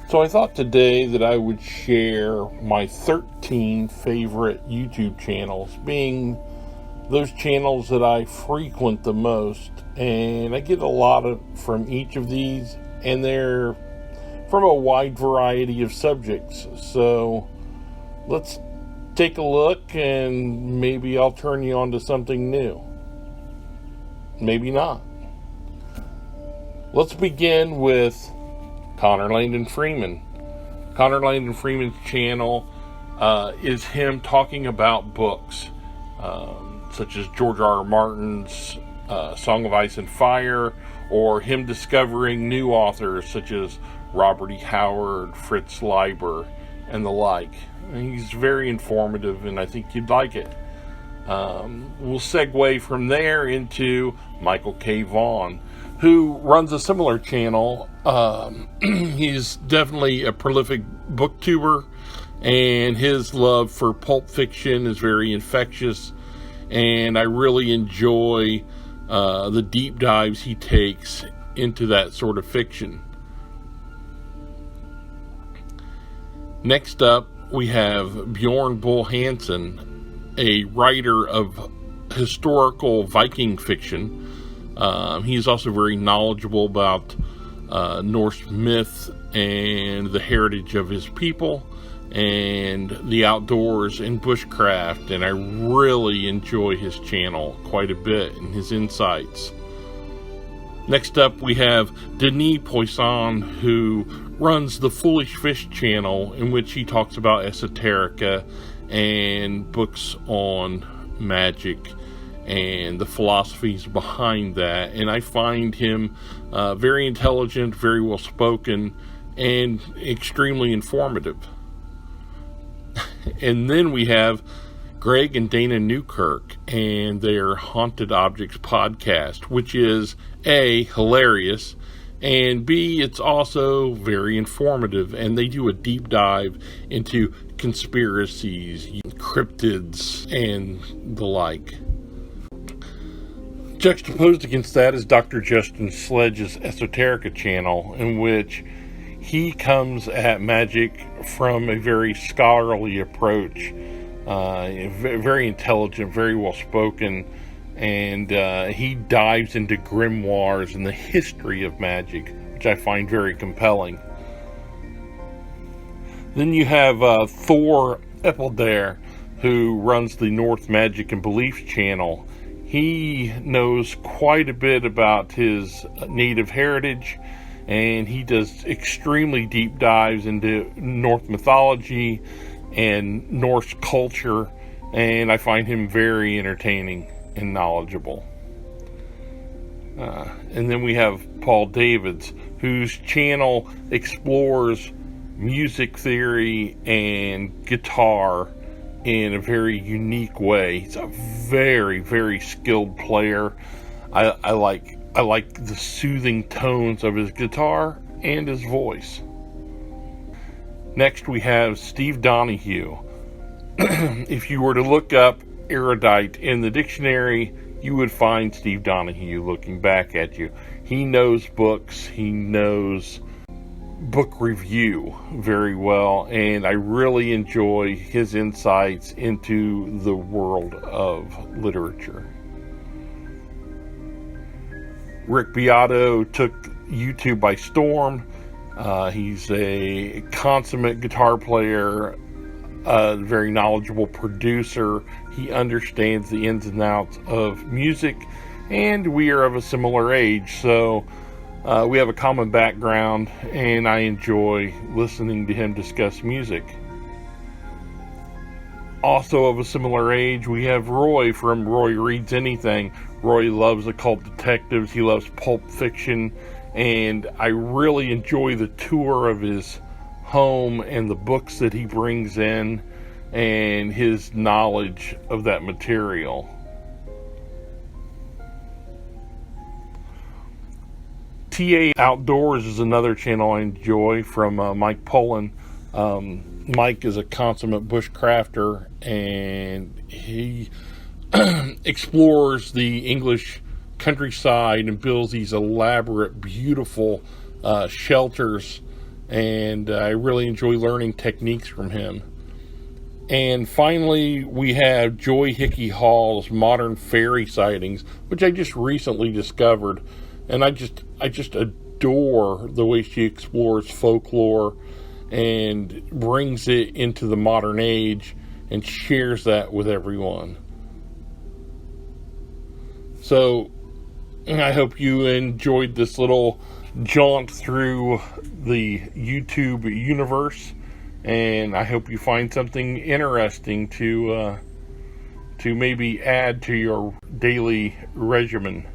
So I thought today that I would share my 13 favorite YouTube channels, being those channels that I frequent the most, and I get a lot from each of these, and they're from a wide variety of subjects. So let's take a look, and maybe I'll turn you on to something new. Maybe not. Let's begin with Connor Landon Freeman. Connor Landon Freeman's channel is him talking about books, such as George R. R. Martin's Song of Ice and Fire, or him discovering new authors such as Robert E. Howard, Fritz Leiber, and the like. And he's very informative, and I think you'd like it. We'll segue from there into Michael K. Vaughan, who runs a similar channel. He's definitely a prolific booktuber, and his love for pulp fiction is very infectious, and I really enjoy the deep dives he takes into that sort of fiction. Next up, we have Bjorn Hansen, a writer of historical Viking fiction. He's also very knowledgeable about Norse myth and the heritage of his people and the outdoors and bushcraft, and I really enjoy his channel quite a bit and his insights. Next up, we have Denise Poisson, who runs the Foolish Fish channel, in which he talks about esoterica and books on magic and the philosophies behind that. And I find him very intelligent, very well spoken, and extremely informative. And then we have Greg and Dana Newkirk and their Haunted Objects podcast, which is A, hilarious, and B, it's also very informative, and they do a deep dive into conspiracies, cryptids, and the like. Juxtaposed against that is Dr. Justin Sledge's Esoterica channel, in which he comes at magic from a very scholarly approach, very intelligent, very well spoken, and he dives into grimoires and the history of magic, which I find very compelling. Then you have Thor Eppelder, who runs the North Magic and Beliefs channel. He knows quite a bit about his native heritage, and he does extremely deep dives into Norse mythology and Norse culture, and I find him very entertaining and knowledgeable. And then we have Paul Davids, whose channel explores music theory and guitar in a very unique way. He's a very, very skilled player. I like the soothing tones of his guitar and his voice. Next, we have Steve Donahue. If you were to look up erudite in the dictionary, you would find Steve Donahue looking back at you. He knows books, he knows book review very well, and I really enjoy his insights into the world of literature. Rick Biato took YouTube by storm. He's a consummate guitar player, a very knowledgeable producer. He understands the ins and outs of music, and we are of a similar age, so we have a common background, and I enjoy listening to him discuss music. Also of a similar age, we have Roy from Roy Reads Anything. Roy loves occult detectives, he loves pulp fiction, and I really enjoy the tour of his home and the books that he brings in and his knowledge of that material. TA Outdoors is another channel I enjoy from Mike Pullen. Mike is a consummate bushcrafter, and he explores the English countryside and builds these elaborate, beautiful shelters and I really enjoy learning techniques from him. And finally, we have Joy Hickey Hall's Modern Fairy Sightings, which I just recently discovered, and I just adore the way she explores folklore and brings it into the modern age and shares that with everyone. So I hope you enjoyed this little jaunt through the YouTube universe, and I hope you find something interesting to maybe add to your daily regimen.